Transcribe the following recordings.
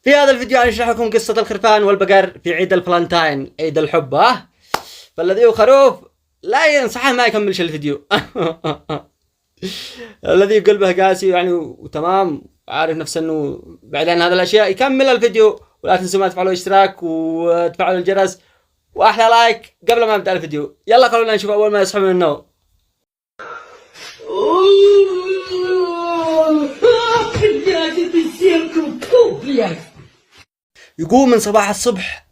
في هذا الفيديو أشرح لكم قصة الخرفان والبقر في عيد الفلنتاين، عيد الحب. فالذي ذو خروف لا ينصحه ما يكملش الفيديو. الذي قلبه قاسي يعني وتمام عارف نفسه انه بعد عن هذه الاشياء يكمل الفيديو، ولا تنسوا ما تفعلوا اشتراك وتفعلوا الجرس واحلى لايك قبل ما نبدا الفيديو. يلا خلونا نشوف اول ما يصحوا من النوم. يقوم من صباح الصبح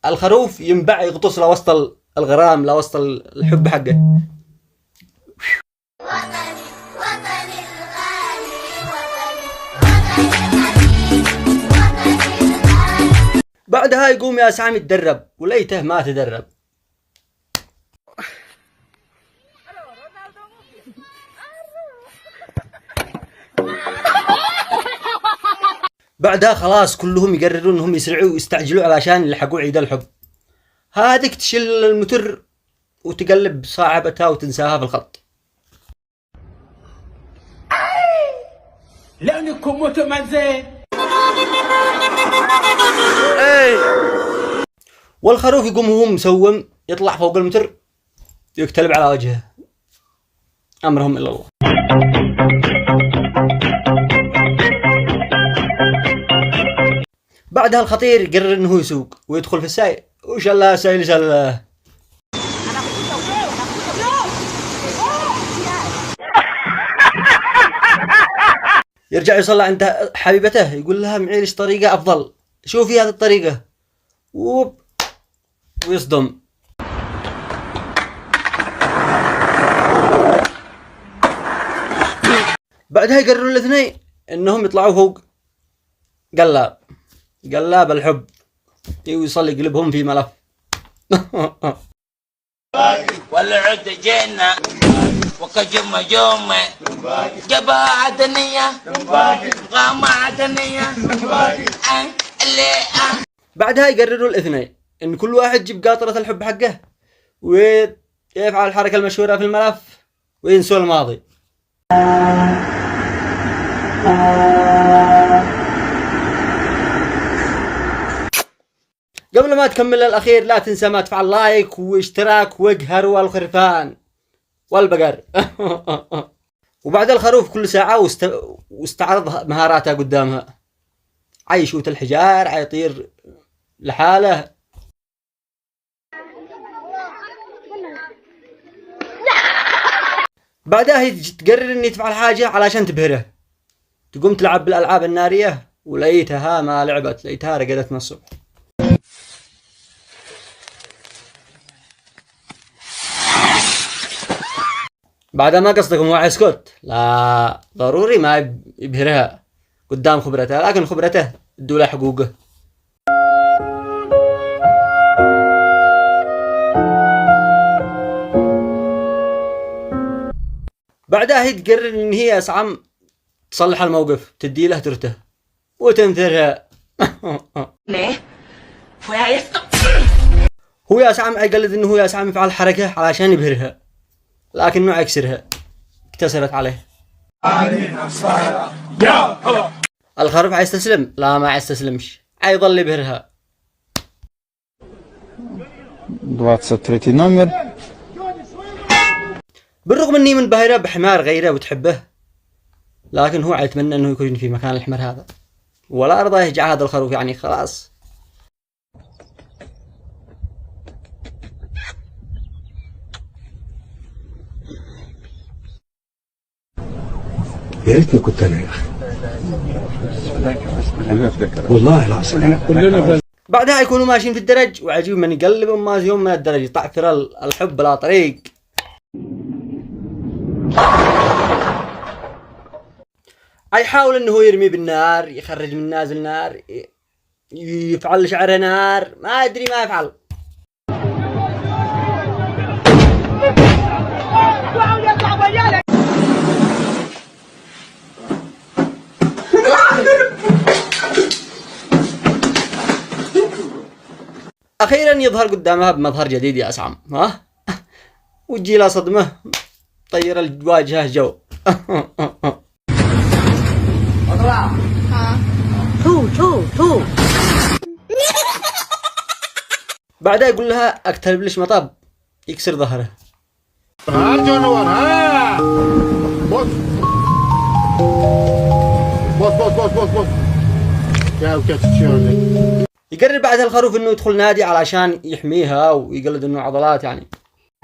الخروف ينبع يغطس لوسط الغرام لوسط الحب حقه. بعدها يقوم يا سامي يتدرب، وليته ما تدرب. بعدها خلاص كلهم يقررون انهم يسرعوا ويستعجلوا علشان يلحقوا عيد الحب. هذيك تشيل المتر وتقلب صاحبتها وتنساها في الخط. لأنكم متمزج. والخروف يقوم وهو مسوم يطلع فوق المتر يقتلب على وجهه. أمرهم إلا الله. بعدها الخطير يقرر انه يسوق ويدخل في السايق. وش الله سايل سله. يرجع يصلي عند حبيبته يقول لها معيش طريقة أفضل، شوفي هذه الطريقة. ويصدم. بعدها يقرروا الاثنين انهم يطلعوا فوق قلاب الحب ويصلي قلبهم في ملف. ولا عد جينا وكجم جوم جبا عدنية غامة عدنية. بعدها يقرروا الاثنين ان كل واحد يجيب قاطرة الحب حقه ويفعل الحركة المشهورة في الملف وينسوا الماضي. قبل ما تكمل الأخير لا تنسى ما تفعل لايك واشتراك واقهر والخرفان والبقر. وبعد الخروف كل ساعة واستعرض مهاراته قدامها. عيشوت الحجار عيطير لحاله. بعدها تقرر اني تفعل حاجة علشان تبهره. تقوم تلعب بالألعاب النارية ولقيتها ما لعبت، لقيتها رقدت من الصبح. بعد ما قصدكم هو اسكت، لا ضروري ما يبهرها قدام خبرته، لكن خبرته ادوا حقوقه. بعدها هي تقرر ان هي اسعم تصلح الموقف، تدي له ترته وتنثرها. هو يا سعم يقلد انه هو يا سعم يفعل حركة علشان يبهرها، لكنه يكسرها اكتسرت عليه. الخروف عيستسلم؟ لا ما عيستسلمش، عيظل يبهرها. 23 نمر. بالرغم اني منبهرة بحمار غيره وتحبه، لكن هو يتمنى انه يكون في مكان الحمار هذا، ولا ارضى يهجع هذا الخروف يعني خلاص. يا ريتني كنت انا يا اخي، والله العظيم. بعدها يكونوا ماشيين في الدرج وعجيب من يقلب اماز يوم من الدرج يطعثر الحب لا طريق. يحاول انه يرمي بالنار، يخرج من نازل نار، يفعل شعره نار، ما ادري ما يفعل. اخيرا يظهر قدامها بمظهر جديد يا اسعم، وتجي له صدمه طير الواجهه جو. تو بعدها يقول لها اكتب ليش مطب يكسر ظهره. ارجع نور ها بص بص بص بص بص بص يا وكاتشيوني. يقرر بعدها الخروف انه يدخل نادي علشان يحميها ويقلد انه عضلات يعني.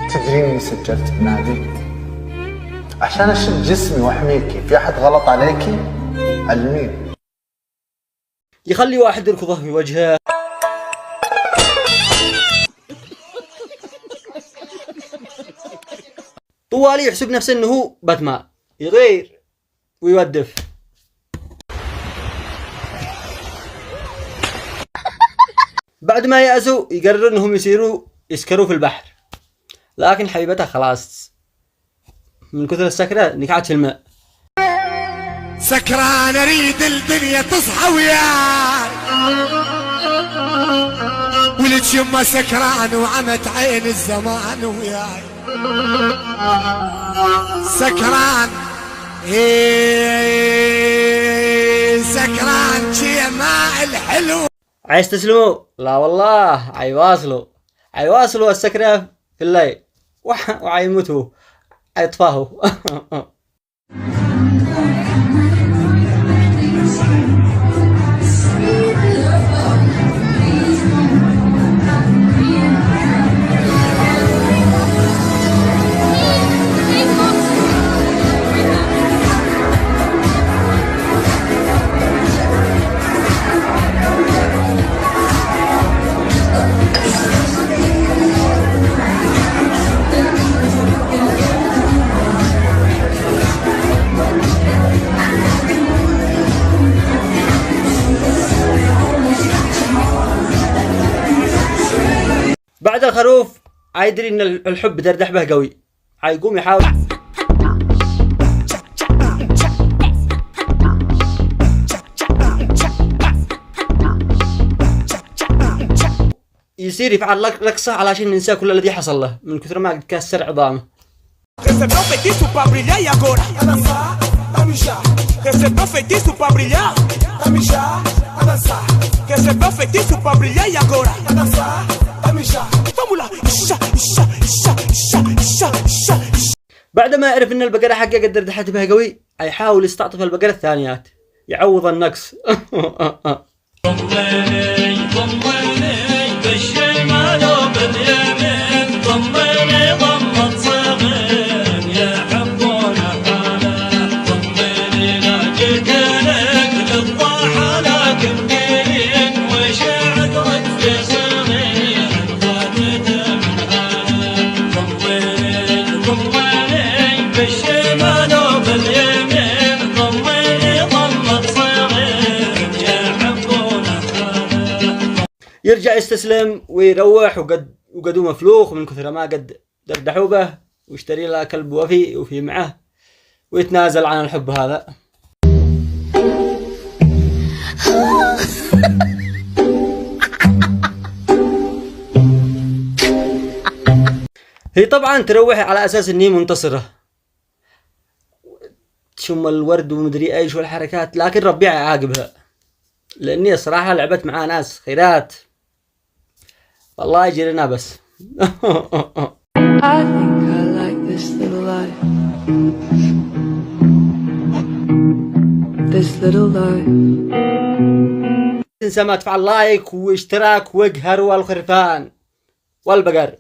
تدرين اني سجلت بنادي عشان اشد جسمي واحميكي، في احد غلط عليكي علميني. يخلي واحد يركضه في وجهه. طوالي يحسب نفسه انه هو باتمان، يطير ويودف. بعد ما يأسوا يقرروا انهم يسكروا في البحر، لكن حبيبتها خلاص من كثر السكرة نقعت في الماء. سكران اريد الدنيا تصحى وياي، ولد يما سكران وعمت عين الزمان وياي. سكران سكران شي ماء الحلو. عايز تسلموا؟ لا والله عيواصلوا السكرة في الليل وعيموتوا عيطفاهوا. بعد الخروف عيدري ان الحب دردح به قوي، عيقوم يحاول يصير يفعل لقصة علشان ينسى كل الذي حصل له من كثر ما كسر عظامه. بعدما يعرف ان البقرة حقه قد دردحت بها قوي، يحاول يستعطف البقرة الثانيات يعوض النقص. يرجع يستسلم ويروح وقدو مفلوخ من كثر ما قد دردحوا به، ويشتري له كلب وفي معه ويتنازل عن الحب هذا. هي طبعا تروح على اساس اني منتصرة، تشم الورد ومدري ايش والحركات، لكن ربي عاقبها لاني الصراحة لعبت مع ناس خيرات والله يجي لنا بس. I think I like this little life. This little life. تنسى ما تفعل لايك واشتراك واقهر والخرفان والبقر.